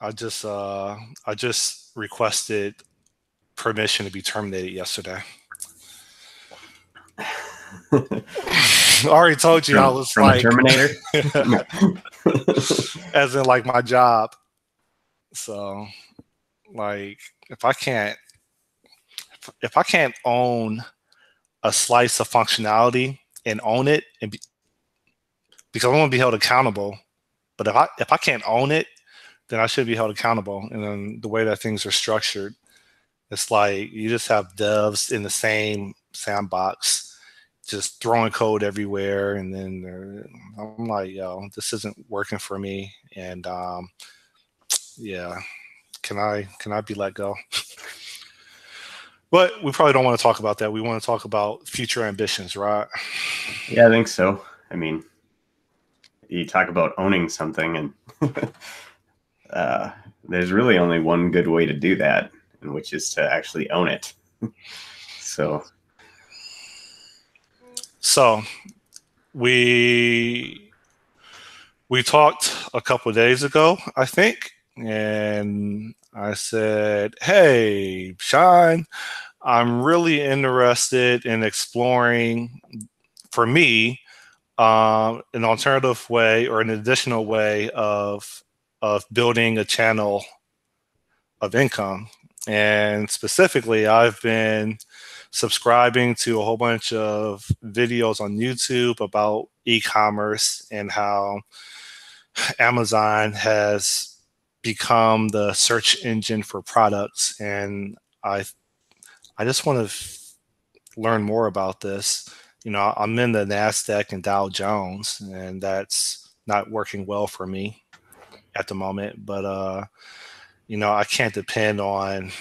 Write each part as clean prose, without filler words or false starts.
I just requested permission to be terminated yesterday. I already told you I was from a Terminator, as in like my job. So like if I can't own a slice of functionality and own it because I want to be held accountable. But if I can't own it, then I should be held accountable. And then the way that things are structured, it's like you just have devs in the same sandbox, just throwing code everywhere. And then I'm like, yo, this isn't working for me. And yeah, can I be let go? But we probably don't want to talk about that. We want to talk about future ambitions, right? Yeah, I think so. I mean, you talk about owning something, and there's really only one good way to do that, which is to actually own it. So we talked a couple of days ago, I think, and I said, "Hey, Sean, I'm really interested in exploring, for me, an alternative way or an additional way of building a channel of income." And specifically, I've been subscribing to a whole bunch of videos on YouTube about e-commerce and how Amazon has become the search engine for products. And I just want to learn more about this. I'm in the NASDAQ and Dow Jones, and that's not working well for me at the moment. But I can't depend on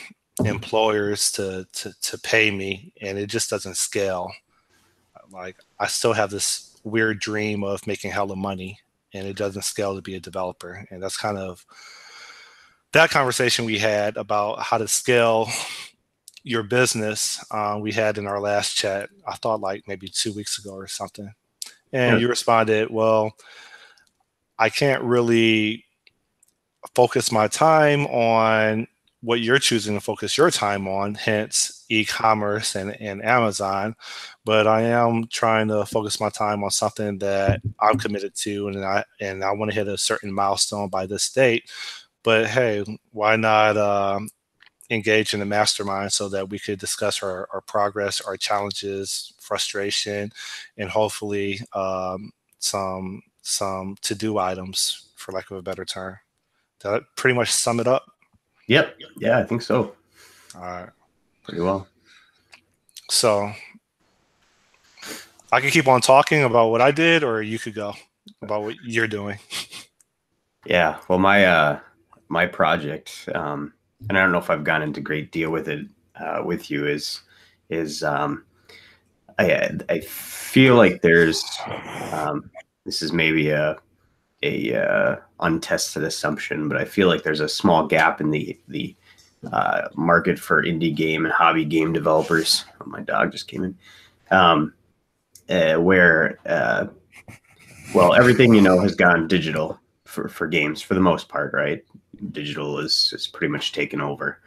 employers to pay me, and it just doesn't scale. Like, I still have this weird dream of making hella money, and it doesn't scale to be a developer. And that's kind of that conversation we had about how to scale your business. We had in our last chat, I thought like maybe 2 weeks ago or something. And you responded, well, I can't really focus my time on what you're choosing to focus your time on, hence e-commerce and Amazon. But I am trying to focus my time on something that I'm committed to, and I want to hit a certain milestone by this date. But hey, why not engage in a mastermind so that we could discuss our progress, our challenges, frustration, and hopefully some to-do items, for lack of a better term. Did that pretty much sum it up? Yep. Yeah, I think so. All right. Pretty well. So I can keep on talking about what I did, or you could go about what you're doing. Yeah. Well, my project, and I don't know if I've gone into great deal with it with you, is I feel like there's this is maybe a untested assumption, but I feel like there's a small gap in the market for indie game and hobby game developers. Oh, my dog just came in. Where everything has gone digital for games for the most part, right? Digital is pretty much taken over,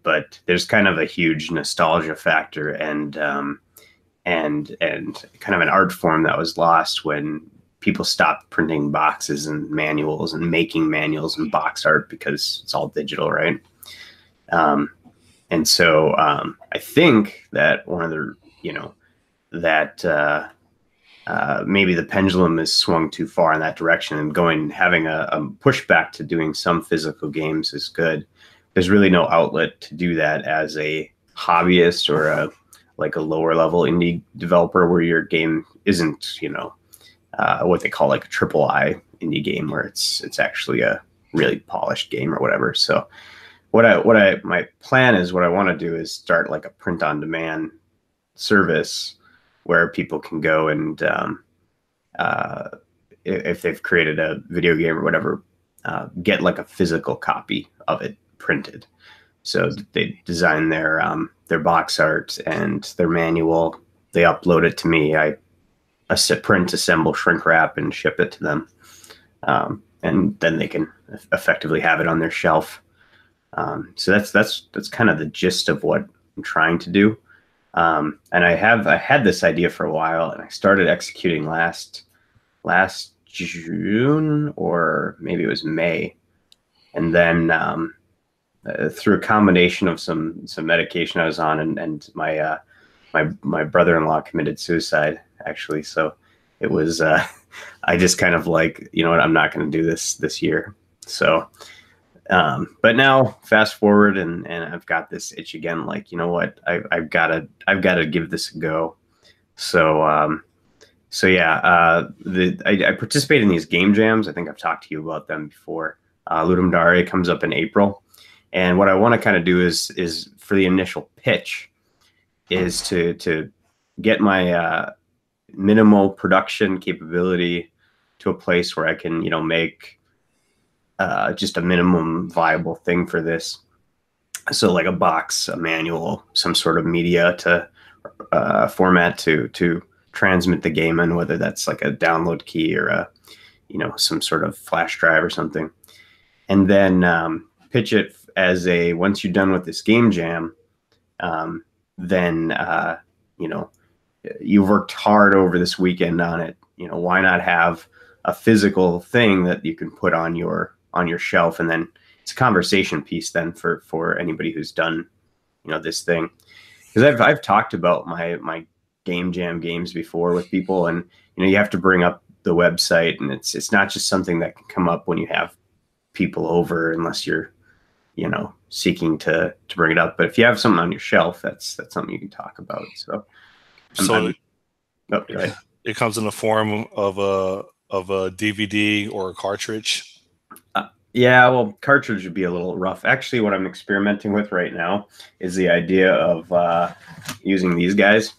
but there's kind of a huge nostalgia factor and kind of an art form that was lost when people stopped printing boxes and manuals and making manuals and box art because it's all digital, right? And so I think that one of the maybe the pendulum is swung too far in that direction, and having a pushback to doing some physical games is good. There's really no outlet to do that as a hobbyist or a lower level indie developer where your game isn't, what they call like a AAA indie game where it's actually a really polished game or whatever. So my plan is, what I want to do is start like a print on demand service where people can go and if they've created a video game or whatever, get like a physical copy of it printed. So they design their box art and their manual. They upload it to me. I print, assemble, shrink wrap, and ship it to them. and then they can effectively have it on their shelf. So that's kind of the gist of what I'm trying to do. And I had this idea for a while, and I started executing last June, or maybe it was May, and then through a combination of some medication I was on, and my brother-in-law committed suicide, actually. So it was I just kind of like, you know what, I'm not going to do this year. So but now fast forward, and I've got this itch again. Like, you know what, I've got to give this a go. So so yeah, I participate in these game jams. I think I've talked to you about them before. Ludum Dare comes up in April, and what I want to kind of do is for the initial pitch is to get my minimal production capability to a place where I can, you know, make just a minimum viable thing for this. So like a box, a manual, some sort of media to format to transmit the game in, whether that's like a download key or a, you know, some sort of flash drive or something. And then pitch it as a, once you're done with this game jam, then you know, you've worked hard over this weekend on it. You know, why not have a physical thing that you can put on your shelf, and then it's a conversation piece then for anybody who's done, you know, this thing. Because I've talked about my game jam games before with people, and you know, you have to bring up the website, and it's not just something that can come up when you have people over, unless you're, you know, seeking to bring it up. But if you have something on your shelf, that's something you can talk about. So So oh, go ahead. it comes in the form of a DVD or a cartridge. Yeah, well, cartridge would be a little rough. Actually, what I'm experimenting with right now is the idea of using these guys.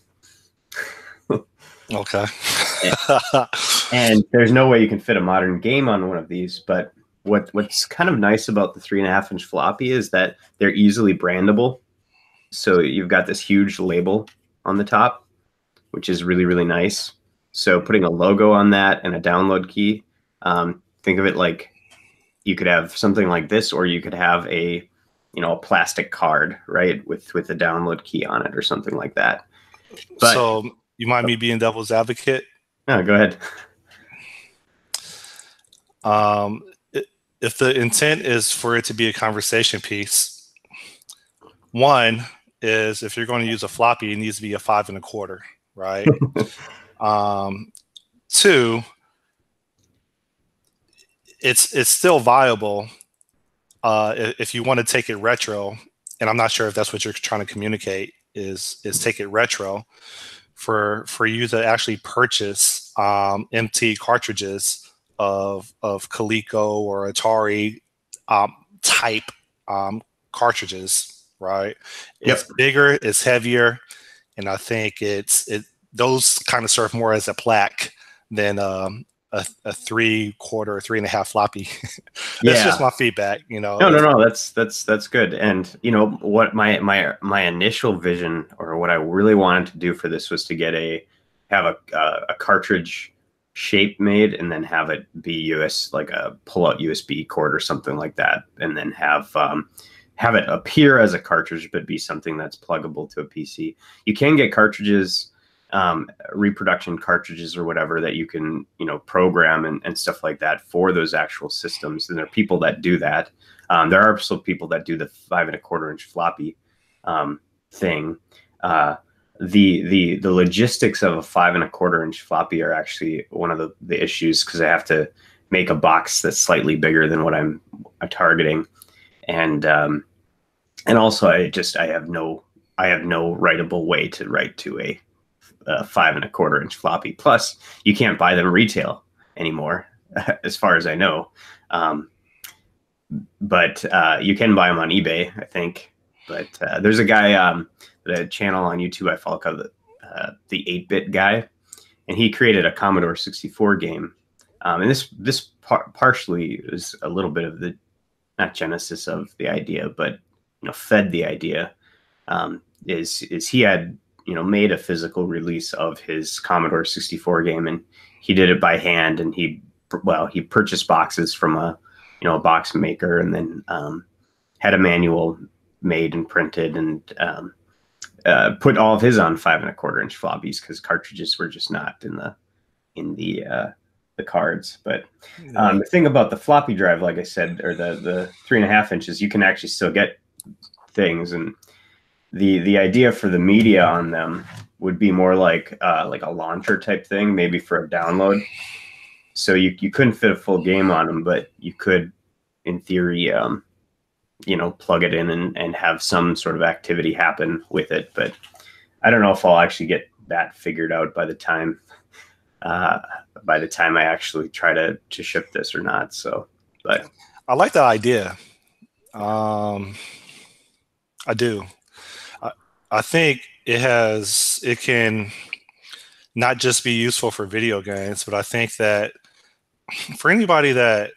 Okay. And there's no way you can fit a modern game on one of these, but what's kind of nice about the 3.5-inch floppy is that they're easily brandable. So you've got this huge label on the top, which is really, really nice. So putting a logo on that and a download key, think of it like you could have something like this, or you could have a, you know, a plastic card, right, with a download key on it or something like that. But, so you mind me being devil's advocate? No, go ahead. If the intent is for it to be a conversation piece, one is if you're going to use a floppy, it needs to be a 5 1/4, right? Two, it's still viable if you want to take it retro, and I'm not sure if that's what you're trying to communicate is take it retro for you to actually purchase empty cartridges of Coleco or Atari type cartridges, right? It's bigger, it's heavier, and I think those kind of serve more as a plaque than a 3/4 or 3.5 floppy. That's just my feedback, you know. No, that's good. And you know what, my initial vision, or what I really wanted to do for this, was to have a cartridge shape made, and then have it be like a pull-out USB cord or something like that, and then have it appear as a cartridge but be something that's pluggable to a PC. You can get cartridges, reproduction cartridges or whatever, that you can, you know, program and stuff like that for those actual systems. And there are people that do that. There are also people that do the 5 1/4-inch floppy thing. The logistics of a 5 1/4-inch floppy are actually one of the issues, because I have to make a box that's slightly bigger than what I'm targeting, and also I have no writable way to write to a 5 1/4-inch floppy. Plus, you can't buy them retail anymore, as far as I know. But you can buy them on eBay, I think. But there's a guy, the channel on YouTube I follow, called the 8-Bit Guy, and he created a Commodore 64 game. And this partially is a little bit of the, not genesis of the idea, but, you know, fed the idea. Is he had, you know, made a physical release of his Commodore 64 game, and he did it by hand, and he well, he purchased boxes from a box maker, and then had a manual made and printed, and put all of his on 5.25-inch floppies because cartridges were just not in the cards. But Yeah. the thing about the floppy drive, like I said, or the 3.5 inches, you can actually still get things, and the idea for the media on them would be more like a launcher type thing, maybe for a download. So you couldn't fit a full game on them, but you could, in theory, plug it in and have some sort of activity happen with it. But I don't know if I'll actually get that figured out by the time I actually try to ship this or not. So, but I like that idea. Um, I do. I, I think it can not just be useful for video games, but I think that for anybody that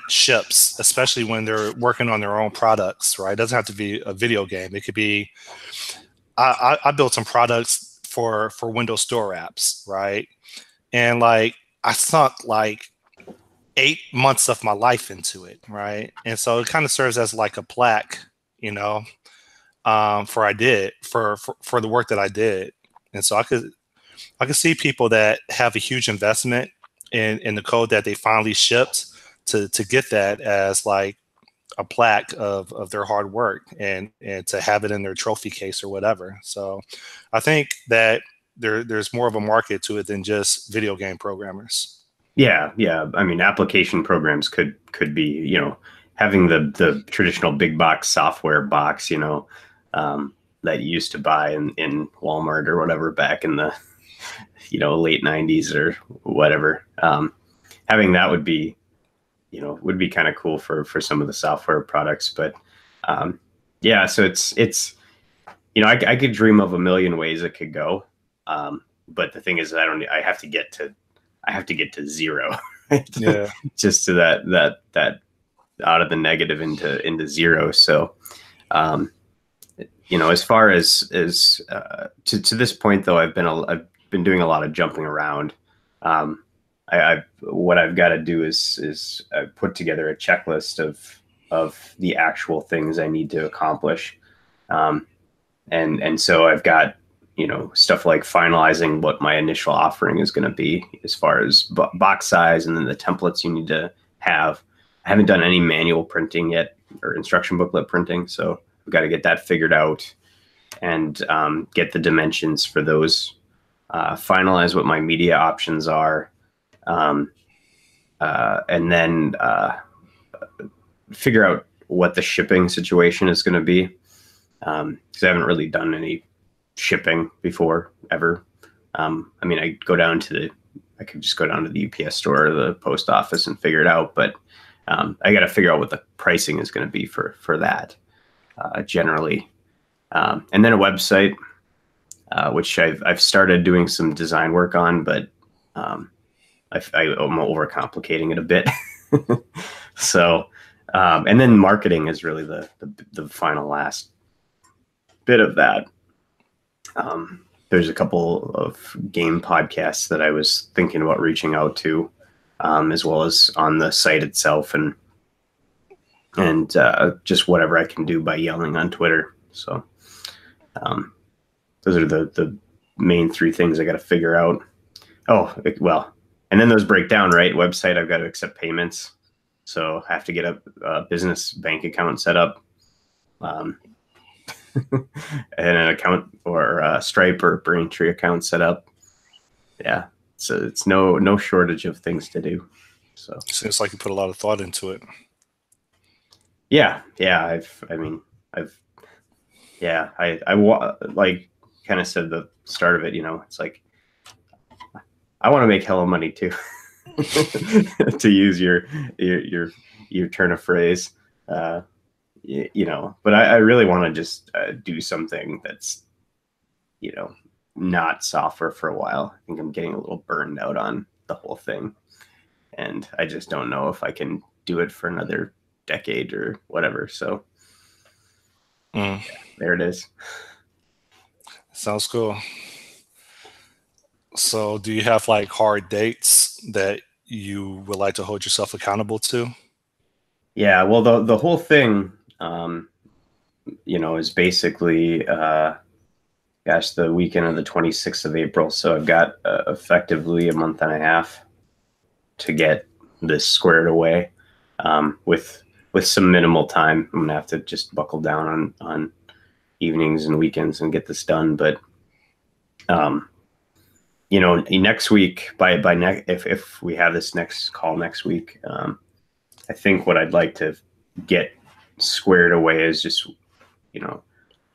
ships, especially when they're working on their own products, right? It doesn't have to be a video game. It could be I built some products for Windows Store apps, right? And like I sunk like 8 months of my life into it, right? And so it kind of serves as like a plaque, you know, for the work that I did. And so I could see people that have a huge investment in the code that they finally shipped to get that as like a plaque of their hard work and to have it in their trophy case or whatever. So I think that there's more of a market to it than just video game programmers. yeah. I mean, application programs could be, having the traditional big box software box, that you used to buy in Walmart or whatever back in the late 90s or whatever. Having that would be kind of cool for some of the software products. But yeah, so it's I could dream of a million ways it could go. But the thing is, I have to get to zero, right? Yeah. Just to that out of the negative into zero. So as far as to this point, though, I've been doing a lot of jumping around. What I've got to do is put together a checklist of the actual things I need to accomplish, and so I've got stuff like finalizing what my initial offering is going to be as far as box size, and then the templates you need to have. I haven't done any manual printing yet or instruction booklet printing, so I've got to get that figured out and get the dimensions for those. Finalize what my media options are, and then figure out what the shipping situation is going to be, because I haven't really done any shipping before ever. I mean, I could just go down to the UPS store or the post office and figure it out, but I got to figure out what the pricing is going to be for that generally, and then a website, which I've started doing some design work on, but I'm overcomplicating it a bit. So, and then marketing is really the final last bit of that. There's a couple of game podcasts that I was thinking about reaching out to, as well as on the site itself, and just whatever I can do by yelling on Twitter. So those are the main three things I got to figure out. Oh, well, and then those break down, right? Website, I've got to accept payments. So I have to get a business bank account set up. And an account or Stripe or Braintree account set up. Yeah, so it's no shortage of things to do. So Seems like you put a lot of thought into it. yeah. I like kind of said the start of it. It's like I want to make hella money too, to use your turn of phrase. But I really want to just do something that's, not software for a while. I think I'm getting a little burned out on the whole thing. And I just don't know if I can do it for another decade or whatever. So yeah, there it is. Sounds cool. So do you have like hard dates that you would like to hold yourself accountable to? Yeah, well, the whole thing, is basically, gosh, the weekend of the 26th of April. So I've got effectively a month and a half to get this squared away, with some minimal time. I'm gonna have to just buckle down on evenings and weekends and get this done. But um, next week, if we have this next call next week, I think what I'd like to get squared away is just,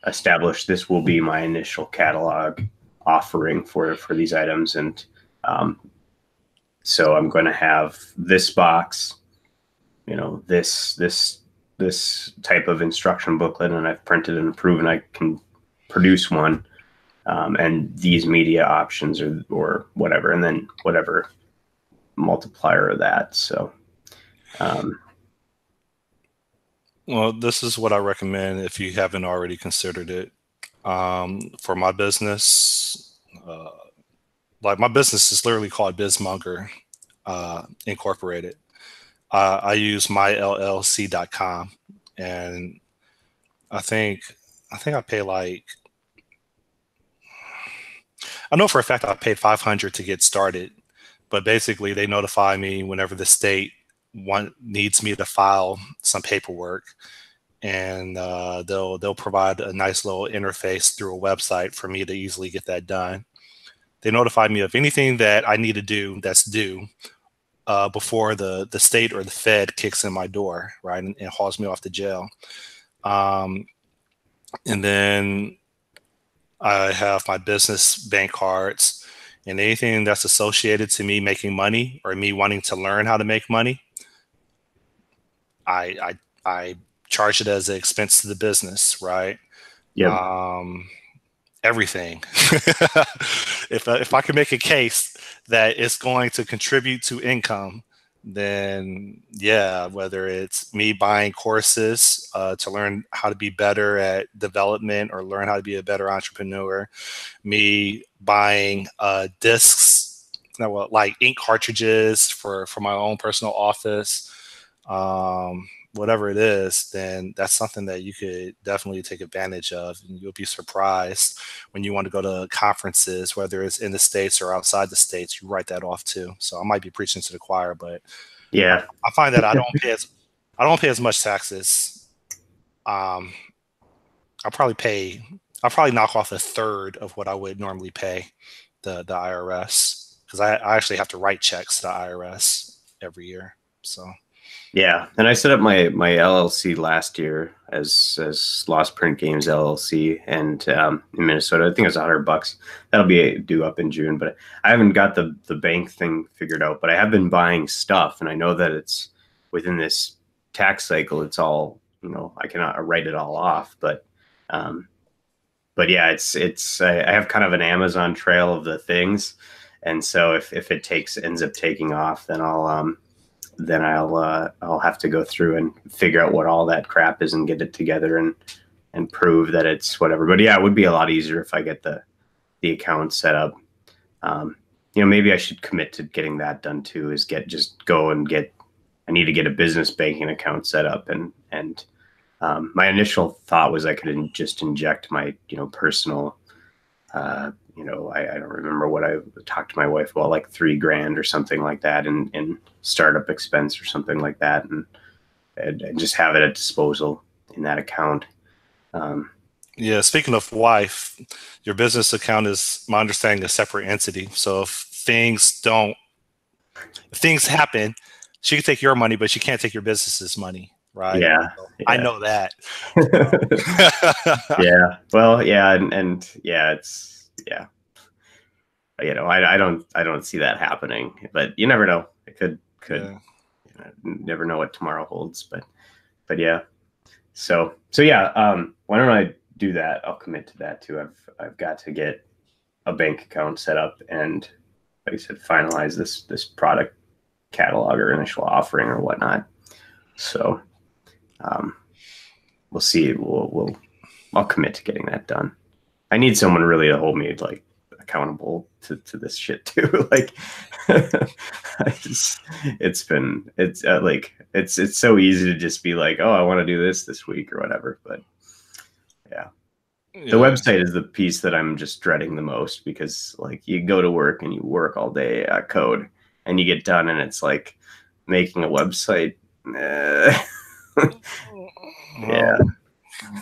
establish this will be my initial catalog offering for these items. And um, so I'm going to have this box, this type of instruction booklet, and I've printed and proven I can produce one, and these media options or whatever, and then whatever multiplier of that. So um, Well, this is what I recommend if you haven't already considered it. For my business, like my business is literally called Bizmonger Incorporated. I use myllc.com, and I think I think I pay like I know for a fact I paid 500 to get started, but basically they notify me whenever the state needs me to file some paperwork, and they'll provide a nice little interface through a website for me to easily get that done. They notify me of anything that I need to do that's due before the state or the Fed kicks in my door, right, and hauls me off to jail. Um, and then I have my business bank cards, and anything that's associated to me making money or me wanting to learn how to make money, I charge it as an expense to the business, right? yep. Um, Everything. If I can make a case that it's going to contribute to income, then yeah, whether it's me buying courses to learn how to be better at development or learn how to be a better entrepreneur, me buying discs, well, like ink cartridges for my own personal office, whatever it is, then that's something that you could definitely take advantage of. And you'll be surprised when you want to go to conferences, whether it's in the States or outside the States, you write that off too. So I might be preaching to the choir, but Yeah. I find that I don't pay as much taxes. Um, I'll probably pay, I'll probably knock off a third of what I would normally pay the IRS, because I actually have to write checks to the IRS every year. So Yeah, and I set up my LLC last year as Lost Print Games LLC, and in Minnesota, I think it's $100. That'll be due up in June, but I haven't got the bank thing figured out. But I have been buying stuff, and I know that it's within this tax cycle. It's all, I cannot write it all off, um, but yeah, I have kind of an Amazon trail of the things, and so if it ends up taking off, then I'll have to go through and figure out what all that crap is and get it together and prove that it's whatever. But yeah, it would be a lot easier if I get the account set up. Maybe I should commit to getting that done too. Is just go and get. I need to get a business banking account set up, and my initial thought was I could just inject my personal. I don't remember what I talked to my wife about, like $3,000 or something like that in startup expense or something like that, and just have it at disposal in that account. Um, yeah, speaking of wife, your business account is, my understanding, a separate entity. So if things happen, she can take your money, but she can't take your business's money, right? yeah, So I yeah, know that. yeah. Well, yeah, and yeah, it's yeah. I don't see that happening, but you never know. It could Yeah. never know what tomorrow holds, but yeah. So yeah. Why don't I do that? I'll commit to that too. I've got to get a bank account set up and, like I said, finalize this product catalog or initial offering or whatnot. So um, we'll see. I'll commit to getting that done. I need someone really to hold me like accountable to this shit too. Like, it's so easy to just be like, oh, I want to do this week or whatever. But yeah, the Yeah. website is the piece that I'm just dreading the most, because like you go to work and you work all day at code and you get done and it's like making a website. Yeah. Well,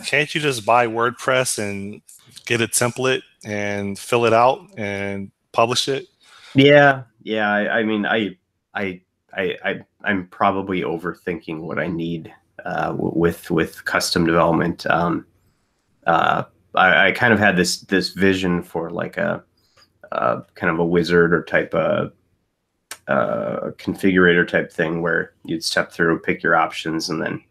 can't you just buy WordPress and get a template and fill it out and publish it? Yeah. I mean, I'm probably overthinking what I need with custom development. I kind of had this vision for like a kind of a wizard or type of configurator type thing, where you'd step through, pick your options, and then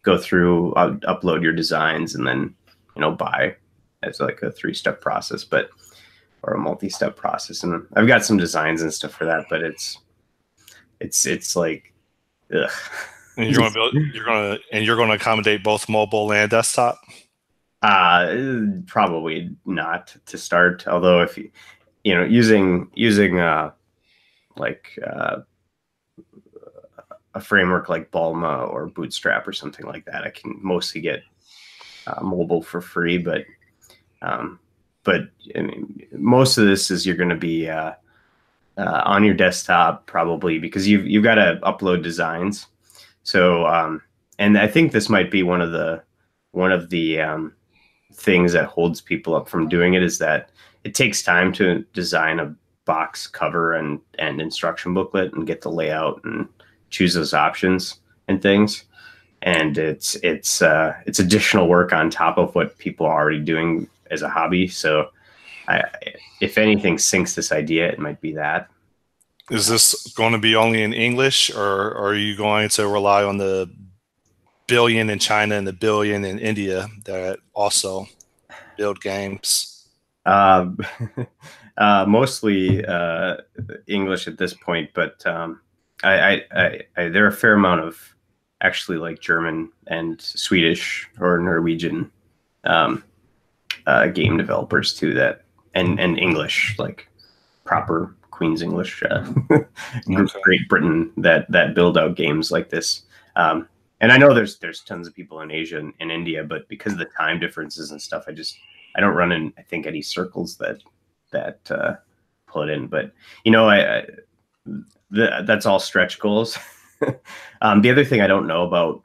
go through, upload your designs, and then buy, as like a 3-step process, but or a multi-step process. And I've got some designs and stuff for that, but it's like, ugh. And you're going to accommodate both mobile and desktop. Probably not to start. Although if using like a framework like Bulma or Bootstrap or something like that, I can mostly get mobile for free. But I mean, most of this is you're going to be on your desktop probably, because you've got to upload designs. So and I think this might be one of the things that holds people up from doing it, is that it takes time to design a box cover and instruction booklet and get the layout and choose those options and things. And it's additional work on top of what people are already doing as a hobby. So if anything sinks this idea, it might be that. Is this going to be only in English, or are you going to rely on the billion in China and the billion in India that also build games? Um, Mostly English at this point, but there are a fair amount of actually like German and Swedish or Norwegian game developers too, that and English, like proper Queen's English, Okay. Great Britain, that build out games like this. And I know there's tons of people in Asia and India, but because of the time differences and stuff, I don't run in, I think, any circles that pull it in. But that's all stretch goals. The other thing I don't know about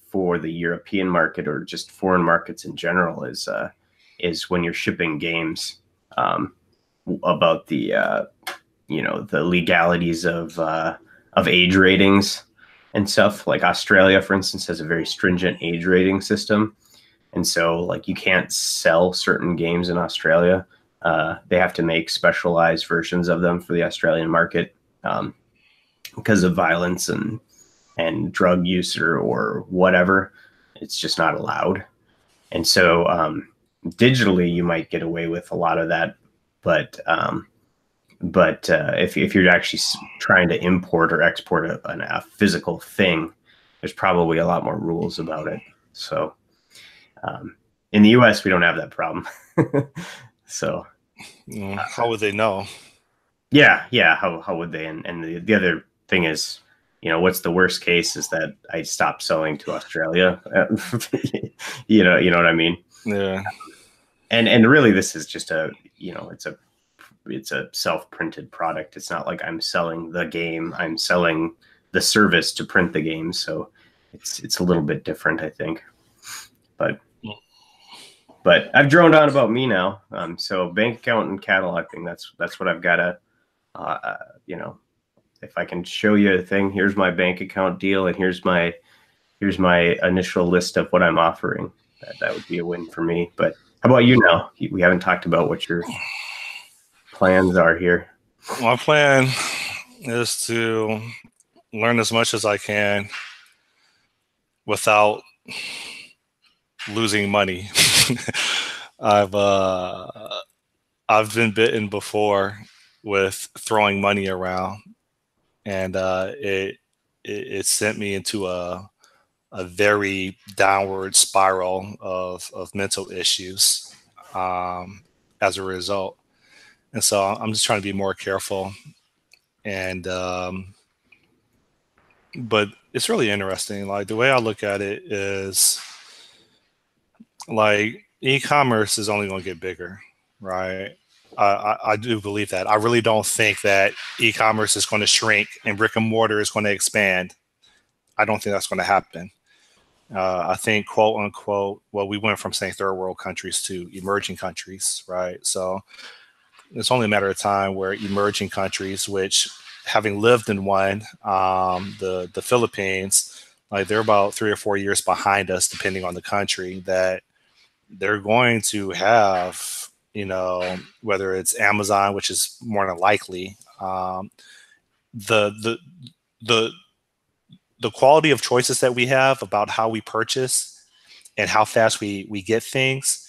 for the European market, or just foreign markets in general, is when you're shipping games, about the the legalities of age ratings and stuff. Like Australia, for instance, has a very stringent age rating system. And so like you can't sell certain games in Australia. They have to make specialized versions of them for the Australian market, because of violence and drug use or whatever. It's just not allowed. And so digitally, you might get away with a lot of that. But if you're actually trying to import or export a physical thing, there's probably a lot more rules about it. So in the US, we don't have that problem. So How would they know? yeah. How would they? And the other thing is, what's the worst case is that I stop selling to Australia. You know what I mean? Yeah. And really, this is just it's a self-printed product. It's not like I'm selling the game. I'm selling the service to print the game. So it's a little bit different, I think. But I've droned on about me now. So bank account and catalog thing, that's what I've got to, if I can show you a thing, here's my bank account deal, and here's my initial list of what I'm offering. That would be a win for me. But how about you now? We haven't talked about what your plans are here. My plan is to learn as much as I can without losing money. I've been bitten before with throwing money around, and it sent me into a very downward spiral of mental issues as a result. And so I'm just trying to be more careful. And but it's really interesting. Like the way I look at it is like e-commerce is only going to get bigger, right? I do believe that. I really don't think that e-commerce is going to shrink and brick and mortar is going to expand. I don't think that's going to happen. I think, quote unquote, well, we went from saying third world countries to emerging countries, right? So it's only a matter of time where emerging countries, which having lived in one, the Philippines, like they're about 3 or 4 years behind us, depending on the country, that they're going to have, whether it's Amazon, which is more than likely, the the the the quality of choices that we have about how we purchase and how fast we get things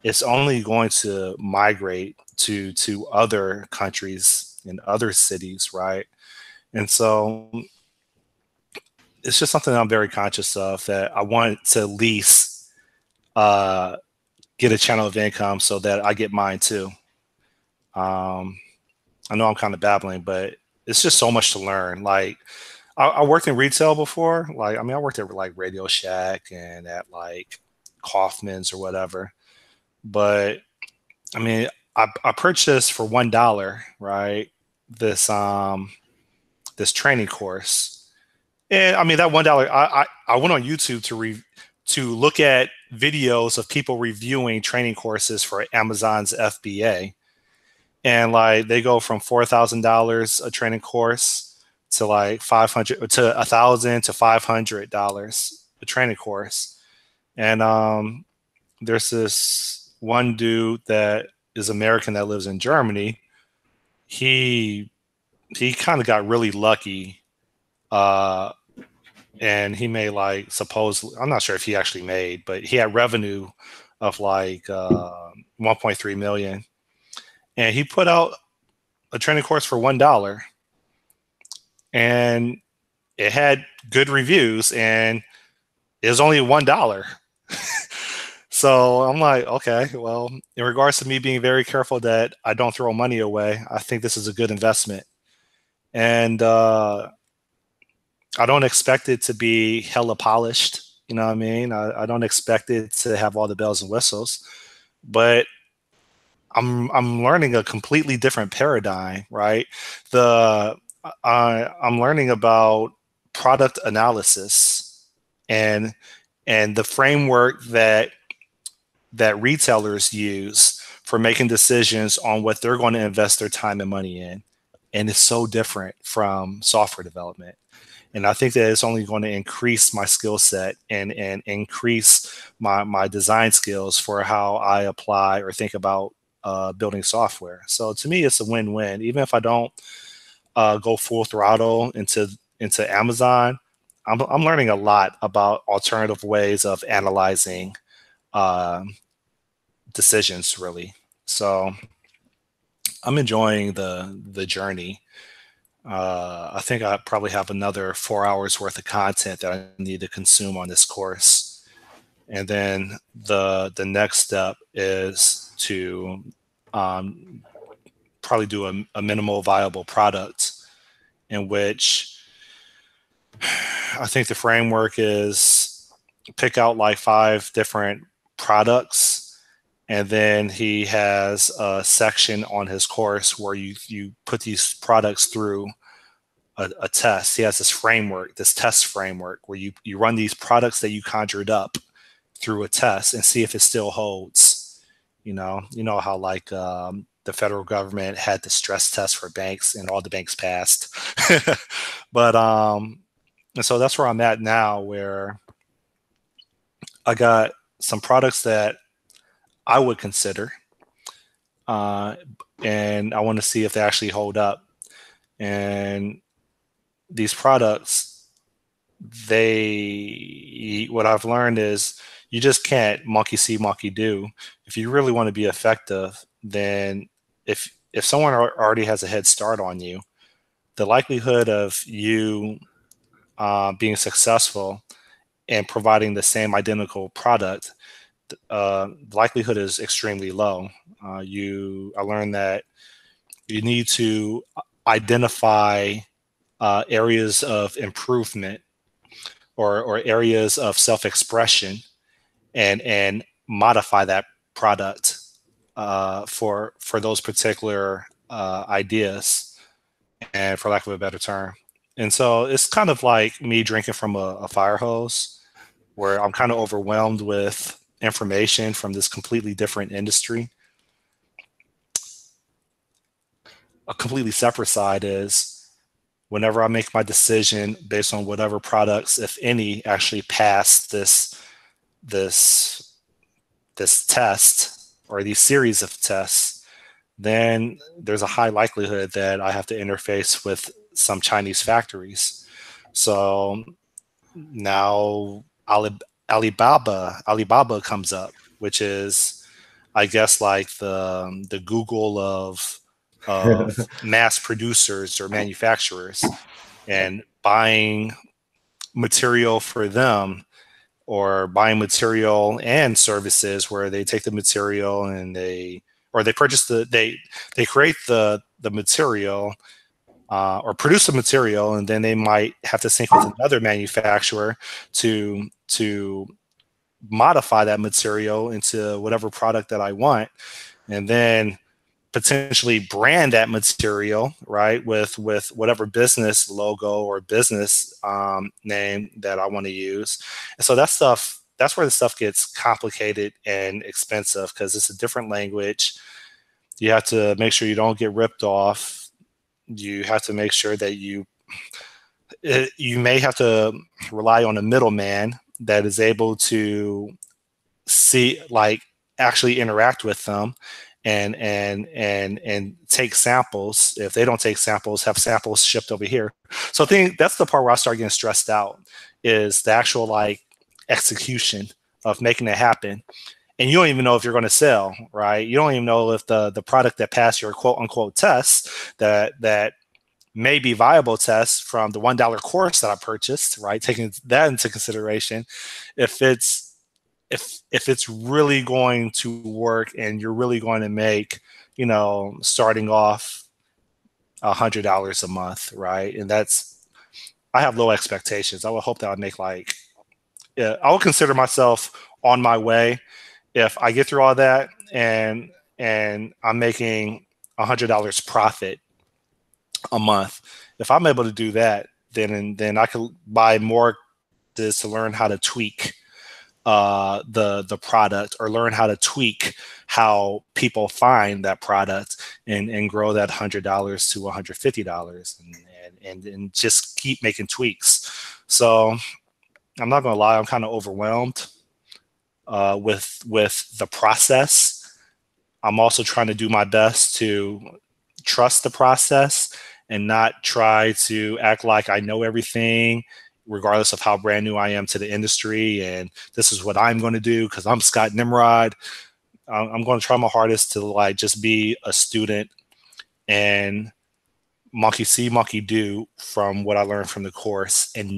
is only going to migrate to other countries and other cities, right? And so it's just something that I'm very conscious of, that I want to at least uh, get a channel of income so that I get mine too. Um, I know I'm kind of babbling, but it's just so much to learn. Like I worked in retail before. Like I mean, I worked at like Radio Shack and at like Kaufman's or whatever. But I mean, I purchased for $1, right? This this training course, and I mean that $1. I went on YouTube to look at videos of people reviewing training courses for Amazon's FBA, and like they go from $4,000 a training course to like 500 to 1,000 to $500 a training course, and there's this one dude that is American that lives in Germany. He he kind of got really lucky, uh, and he made like supposedly, I'm not sure if he actually made, but he had revenue of like 1.3 million, and he put out a training course for $1, and it had good reviews, and it was only $1. So I'm like, okay, well, in regards to me being very careful that I don't throw money away, I think this is a good investment. And I don't expect it to be hella polished. You know what I mean? I don't expect it to have all the bells and whistles, but I'm learning a completely different paradigm, right? The I'm learning about product analysis and the framework that retailers use for making decisions on what they're going to invest their time and money in. And it's so different from software development. And I think that it's only going to increase my skill set and increase my design skills for how I apply or think about building software. So to me, it's a win-win. Even if I don't go full throttle into Amazon, I'm learning a lot about alternative ways of analyzing uh, decisions, really. So I'm enjoying the journey. I think I probably have another 4 hours worth of content that I need to consume on this course, and then the next step is to um, probably do a minimal viable product, in which I think the framework is pick out like 5 different products, and then he has a section on his course where you put these products through a test. He has this framework, this test framework, where you run these products that you conjured up through a test and see if it still holds. You know how like the federal government had the stress test for banks and all the banks passed. But and so that's where I'm at now, where I got some products that I would consider, uh, and I want to see if they actually hold up. And these products, what I've learned is you just can't monkey see, monkey do. If you really want to be effective, then if someone already has a head start on you, the likelihood of you being successful and providing the same identical product, the likelihood is extremely low. I learned that You need to identify areas of improvement or areas of self-expression and modify that product for those particular ideas, and for lack of a better term. And so it's kind of like me drinking from a fire hose, where I'm kind of overwhelmed with information from this completely different industry. A completely separate side is whenever I make my decision based on whatever products, if any, actually pass this this test or these series of tests, then there's a high likelihood that I have to interface with some Chinese factories. So now Alibaba comes up, which is, I guess, like the Google of mass producers or manufacturers, and buying material for them, or buying material and services where they take the material and they purchase they create the material, or produce the material, and then they might have to sync with another manufacturer to modify that material into whatever product that I want, and then potentially brand that material, right, with whatever business logo or business name that I want to use. And so that's where the stuff gets complicated and expensive, because it's a different language. You have to make sure you don't get ripped off. You have to make sure that you may have to rely on a middleman that is able to see, like, actually interact with them and take samples. If they don't take samples, have samples shipped over here. So I think that's the part where I start getting stressed out, is the actual, like, execution of making it happen. And you don't even know if you're going to sell, right? You don't even know if the product that passed your quote unquote tests, that may be viable tests from the $1 course that I purchased, right? Taking that into consideration, if it's really going to work and you're really going to make, starting off $100 a month, right? And I have low expectations. I would hope that I make, like, yeah, I would consider myself on my way if I get through all that and I'm making $100 profit a month. If I'm able to do that, then I can buy more to learn how to tweak the product, or learn how to tweak how people find that product, and grow that $100 to $150, and just keep making tweaks. So I'm not gonna lie, I'm kind of overwhelmed with the process. I'm also trying to do my best to trust the process and not try to act like I know everything, regardless of how brand new I am to the industry. And this is what I'm going to do because I'm Scott Nimrod. I'm going to try my hardest to, like, just be a student and monkey see, monkey do from what I learned from the course, and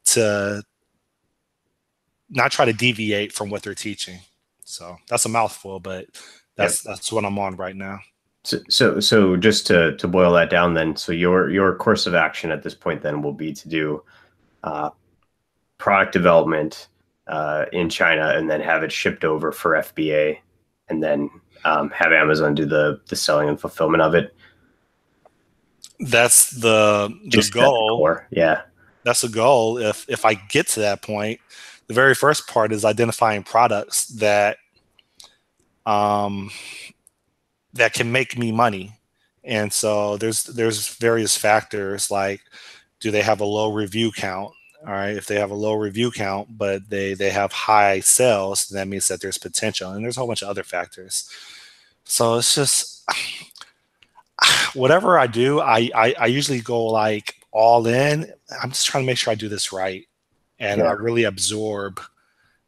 to not try to deviate from what they're teaching. So that's a mouthful, but Yep. that's what I'm on right now. So just to boil that down, then, so your course of action at this point then will be to do uh, product development in China, and then have it shipped over for FBA, and then have Amazon do the selling and fulfillment of it. That's the Just at the goal. core, yeah, That's the goal. If I get to that point, the very first part is identifying products um, that can make me money. And so there's various factors, like, do they have a low review count? All right, if they have a low review count but they have high sales, that means that there's potential, and there's a whole bunch of other factors. So it's just whatever I do, I usually go, like, all in. I'm just trying to make sure I do this right, and I yeah, really absorb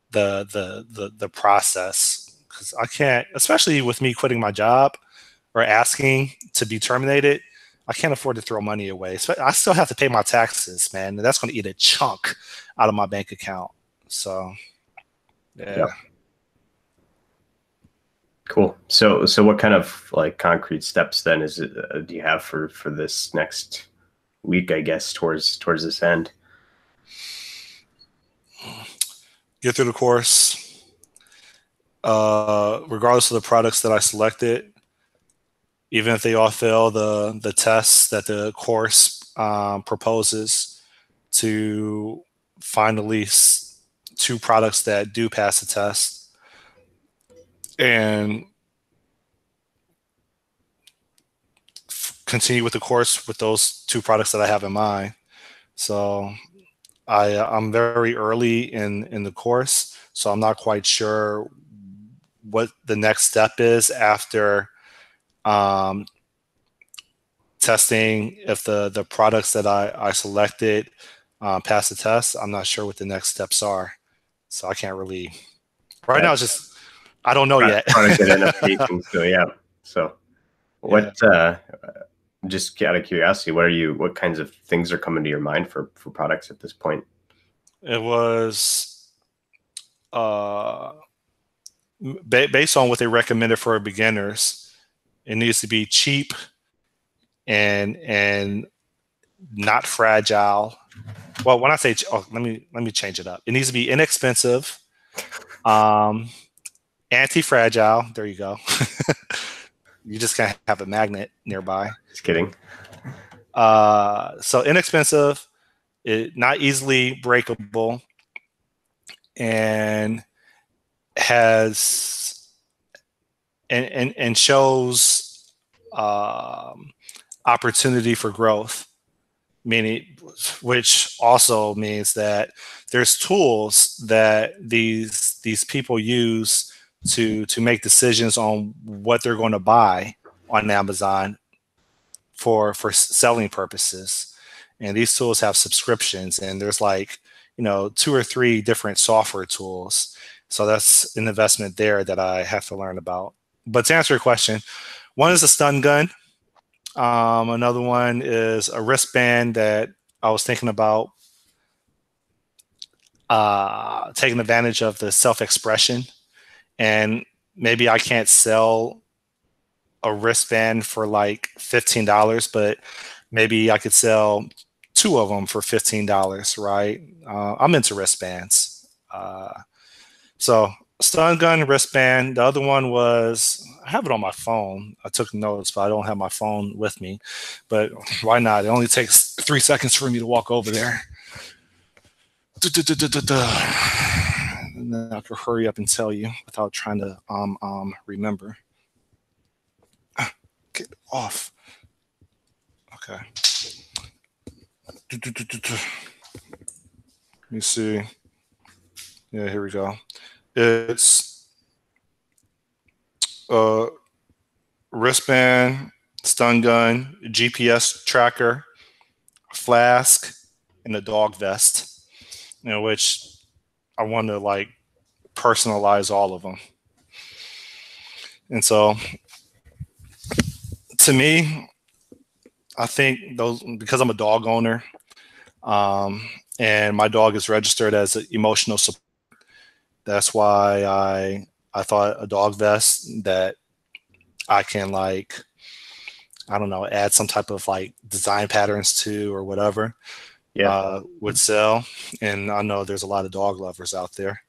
the process, because I can't, especially with me quitting my job or asking to be terminated. I can't afford to throw money away. So I still have to pay my taxes, man, and that's going to eat a chunk out of my bank account. So yeah. yeah. Cool. So what kind of like concrete steps then is it do you have for this next week, I guess, towards this end? Get through the course. Regardless of the products that I selected, even if they all fail the tests that the course proposes, to find at least two products that do pass the test and continue with the course with those two products that I have in mind. So I'm very early in the course, so I'm not quite sure what the next step is after um, testing. If the products that I selected pass the test, I'm not sure what the next steps are. So I can't really. Right now, That it's just I don't know yet. product that end up facing. So yeah. So Yeah, what just out of curiosity, what kinds of things are coming to your mind for products at this point? it was uh, based on what they recommended for beginners. It needs to be cheap and not fragile. Well, when I say, let me change it up. It needs to be inexpensive, um, anti-fragile. There you go. You just can't have a magnet nearby. Just kidding. So inexpensive, not easily breakable, and has and shows um, opportunity for growth. Meaning, which also means that there's tools that these people use to make decisions on what they're going to buy on Amazon for selling purposes. And these tools have subscriptions, and there's like, two or three different software tools. So that's an investment there that I have to learn about. But to answer your question, one is a stun gun. Another one is a wristband that I was thinking about taking advantage of the self-expression. And maybe I can't sell a wristband for like $15, but maybe I could sell two of them for $15, right? I'm into wristbands. So stun gun, wristband. The other one was, I have it on my phone. I took notes, but I don't have my phone with me. But why not? It only takes 3 seconds for me to walk over there. And then I could hurry up and tell you without trying to remember. Get off. Okay. Let me see. Yeah, here we go. It's a wristband, stun gun, GPS tracker, flask, and a dog vest. Which I want to like personalize all of them. And so, to me, I think those, because I'm a dog owner, and my dog is registered as an emotional support. That's why I thought a dog vest that I can like, I don't know, add some type of like design patterns to or whatever Yeah. would sell. And I know there's a lot of dog lovers out there.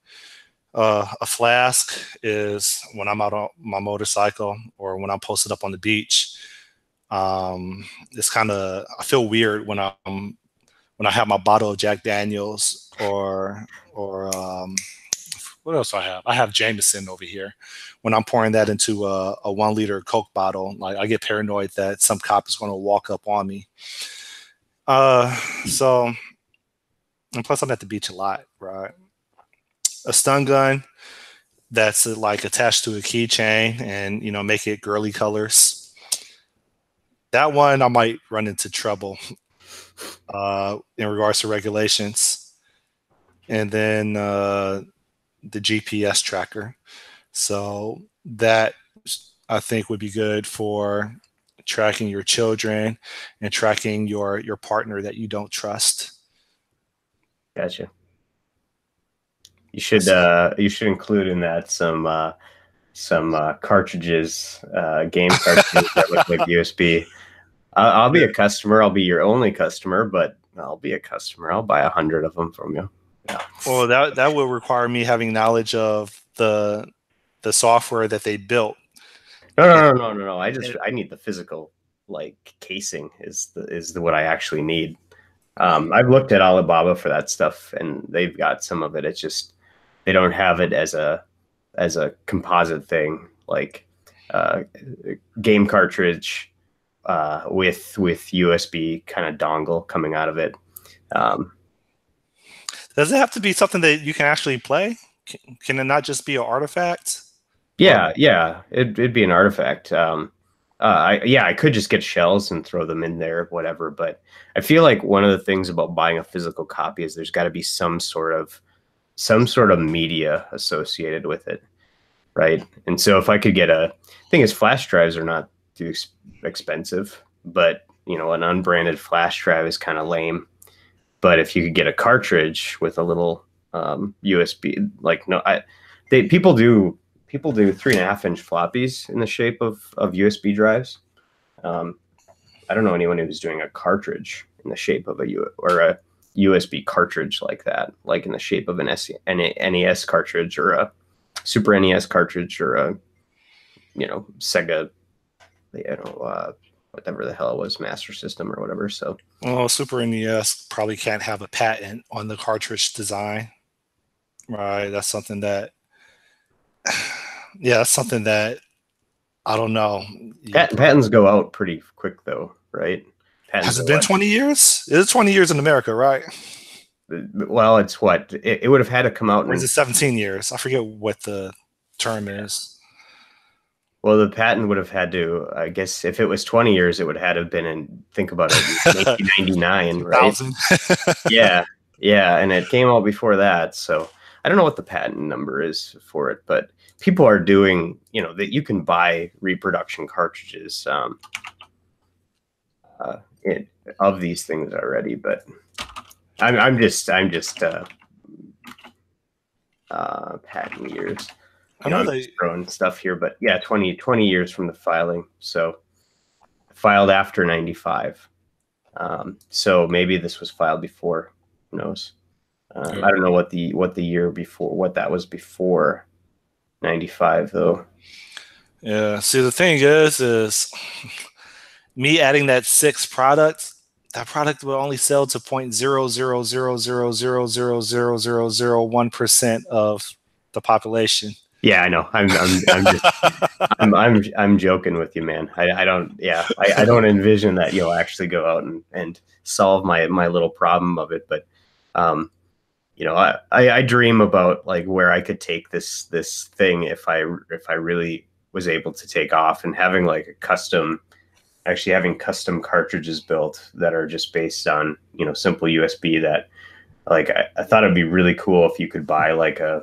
A flask is when I'm out on my motorcycle or when I'm posted up on the beach. It's kind of, I feel weird when I have my bottle of Jack Daniels or what else do I have? I have Jameson over here. When I'm pouring that into a 1 liter Coke bottle, like I get paranoid that some cop is going to walk up on me. So, and plus I'm at the beach a lot, right? A stun gun that's like attached to a keychain and make it girly colors. That one I might run into trouble in regards to regulations. And then the GPS tracker. So that I think would be good for tracking your children and tracking your partner that you don't trust. Gotcha. So You should include in that some cartridges, game cartridges that look like USB. I'll be a customer. I'll be your only customer, but I'll be a customer. I'll buy 100 of them from you. Yeah. Well, that will require me having knowledge of the software that they built. No, And, no, no, no, no, no. and I need the physical like casing is the what I actually need. I've looked at Alibaba for that stuff, and they've got some of it. It's just they don't have it as a composite thing like uh, game cartridge with USB kind of dongle coming out of it. Um, does it have to be something that you can actually play? Can it not just be an artifact? Or yeah, yeah, it'd be an artifact. Yeah, I could just get shells and throw them in there, whatever. But I feel like one of the things about buying a physical copy is there's got to be some sort of media associated with it, right? And so if I could get a thing is flash drives are not too expensive, but you know, an unbranded flash drive is kind of lame. But if you could get a cartridge with a little USB, like no, people do 3.5 inch floppies in the shape of USB drives. Um, I don't know anyone who's doing a cartridge in the shape of a USB cartridge like that, like in the shape of an NES cartridge or a Super NES cartridge or a Sega, whatever the hell it was, Master System or whatever. So well, Super NES probably can't have a patent on the cartridge design, right? That's something that, yeah, that's something that I don't know. patents go out pretty quick though, right? Patents Has are it been what? 20 years? It is 20 years in America, right? Well, it's what it would have had to come out Or is in. it 17 years? I forget what the term is. Well, the patent would have had to, I guess, if it was 20 years, it would have been in, think about it, 1999, right? 2000. Yeah, yeah, and it came out before that. So I don't know what the patent number is for it, but people are doing, that you can buy reproduction cartridges uh, it, of these things already. But I'm just patent years. I know I'm they. just throwing stuff here, but yeah, 20 years from the filing. So filed after 95. So maybe this was filed before. Who knows? I don't know what the year before, what that was before 95 though. Yeah. See, the thing is me adding that sixth product. That product will only sell to 0.00000000001% of the population. Yeah, I know. I'm joking with you, man. I don't, yeah, I don't envision that you'll actually go out and solve my little problem of it. But, um, I dream about like where I could take this thing if I really was able to take off and having like actually having custom cartridges built that are just based on, simple USB that like, I thought it'd be really cool if you could buy like an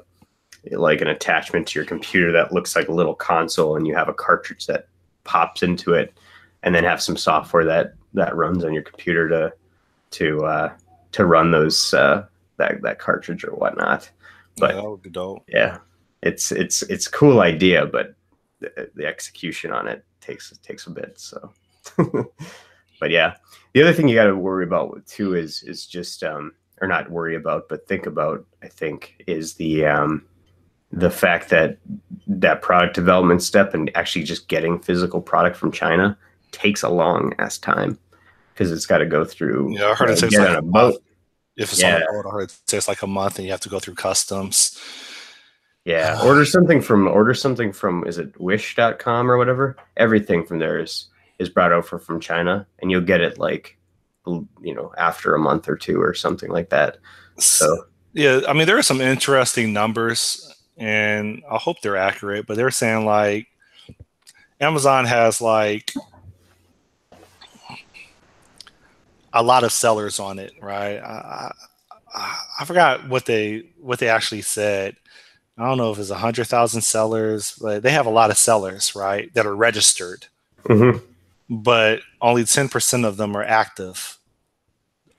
attachment to your computer that looks like a little console and you have a cartridge that pops into it and then have some software that runs on your computer to run those that cartridge or whatnot. Yeah, But that would be dope. yeah, it's a cool idea, but the execution on it takes a bit. So, but yeah, the other thing you got to worry about too is just or not worry about, but think about. I think is the fact that product development step and actually just getting physical product from China takes a long ass time because it's got to go through, Yeah, I heard it takes get like on a a month. boat. If it's on a Yeah. boat, I heard it takes like a month and you have to go through customs. Yeah. Order something from is it wish.com or whatever? Everything from there is brought over from China and you'll get it like after a month or two or something like that. So Yeah, I mean, there are some interesting numbers, and I hope they're accurate, but they're saying like Amazon has like a lot of sellers on it, right? I forgot what they actually said. I don't know if it's 100,000 sellers, but they have a lot of sellers, right, that are registered, mhm. but only 10% of them are active.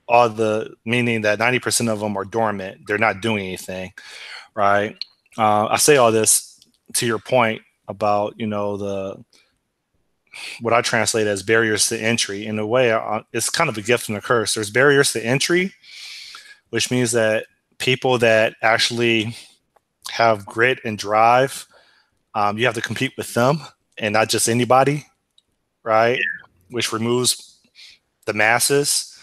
All the meaning that 90% of them are dormant. They're not doing anything, right? I say all this to your point. about, the what I translate as barriers to entry. In a way, it's kind of a gift and a curse. There's barriers to entry, which means that people that actually have grit and drive, you have to compete with them and not just anybody, right? Which removes the masses.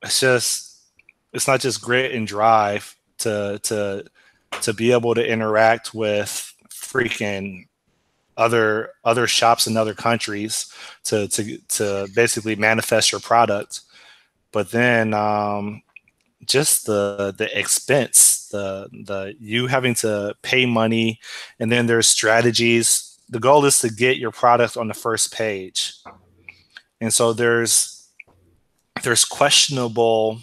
It's just, it's not just grit and drive to be able to interact with freaking other shops in other countries to basically manifest your product. But then just the expense, the you having to pay money, and then there's strategies. The goal is to get your product on the first page, and so there's questionable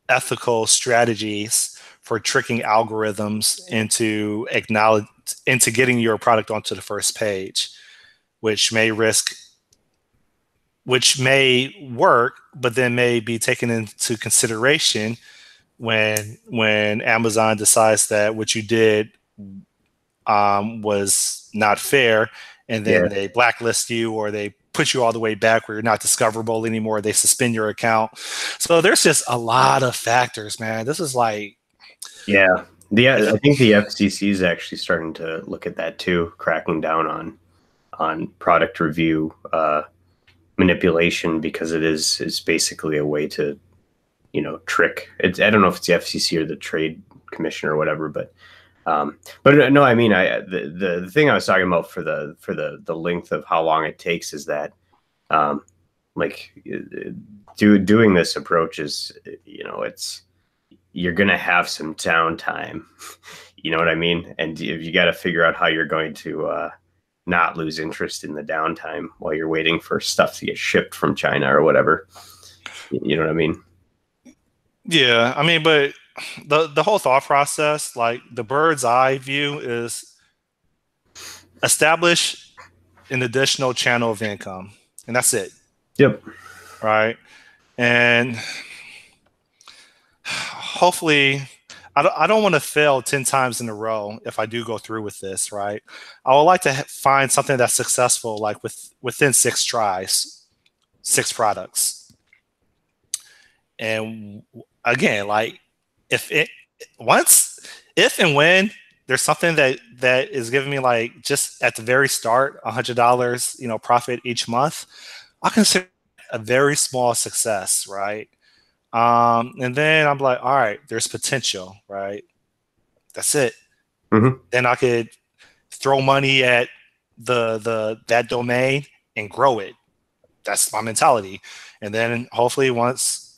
ethical strategies for tricking algorithms into getting your product onto the first page, which may risk which may work, but then may be taken into consideration when Amazon decides that what you did was not fair, and then Yeah. they blacklist you or they put you all the way back where you're not discoverable anymore. They suspend your account. So there's just a lot of factors, man. This is like, Yeah. if I think the FCC is actually starting to look at that too, cracking down on product review manipulation, because it's basically a way to, trick. I don't know if it's the FCC or the Trade Commission or whatever, but no, I mean, the thing I was talking about for the length of how long it takes is that, um, like, doing this approach is, it's, you're gonna have some downtime. You know what I mean? And if you got to figure out how you're going to not lose interest in the downtime while you're waiting for stuff to get shipped from China or whatever. You know what I mean? yeah, I mean, but the whole thought process, like the bird's eye view, is establish an additional channel of income, and that's it, Yep. right? And hopefully, I don't want to fail 10 times in a row if I do go through with this, right? I would like to find something that's successful, like within 6 tries, 6 products. And again, like if it once, if and when there's something that is giving me like just at the very start $100, profit each month, I consider a very small success, right? And then I'm like, all right, there's potential, right? That's it. Mm-hmm. Then I could throw money at the that domain and grow it. That's my mentality. And then hopefully once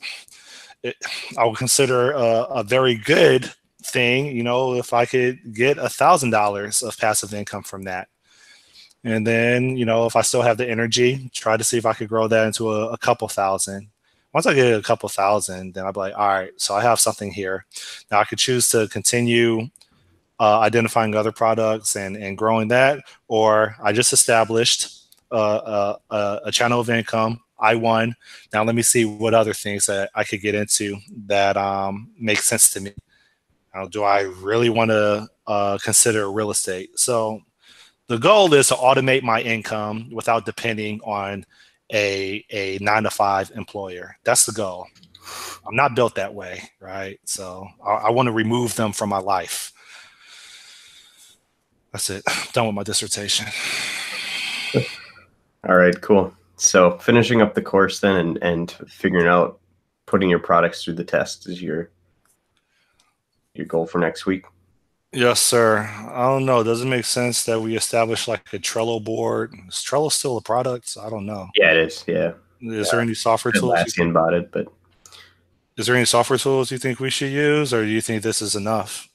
it, I would consider a very good thing, if I could get $1,000 of passive income from that. And then, if I still have the energy, try to see if I could grow that into a couple thousand. Once I get a couple thousand, then I'll be like, all right, so I have something here. Now I could choose to continue identifying other products and growing that, or I just established a channel of income. I won. Now let me see what other things that I could get into that make sense to me. Do I really want to consider real estate? So the goal is to automate my income without depending on a 9 to 5 employer. That's the goal. I'm not built that way, right? So I want to remove them from my life. That's it. I'm done with my dissertation. All right, cool. So finishing up the course then, and figuring out putting your products through the test is your goal for next week. Yes, sir. I don't know. Does it make sense that we establish like a Trello board? Is Trello still a product? I don't know. Yeah, it is. Yeah. Is there any software tools? Atlassian bought it, but Is there any software tools you think we should use, or do you think this is enough?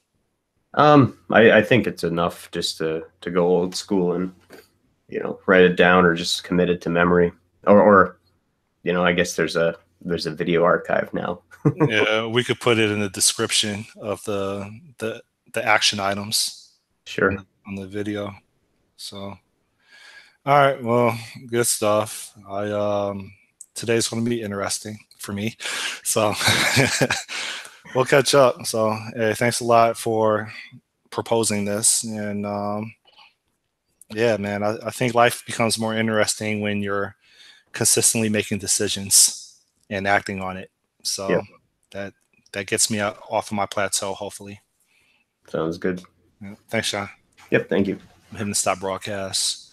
I think it's enough just to go old school and, write it down or just commit it to memory, or I guess there's a video archive now. Yeah, we could put it in the description of the action items Sure. on the video. So, all right, well, good stuff. Today's going to be interesting for me. So we'll catch up. So, hey, thanks a lot for proposing this. And yeah, man, I think life becomes more interesting when you're consistently making decisions and acting on it. So Yep. that that gets me out, off of my plateau, hopefully. Sounds good. Yeah. Thanks, Sean. Yep. Thank you. I'm hitting the stop broadcast.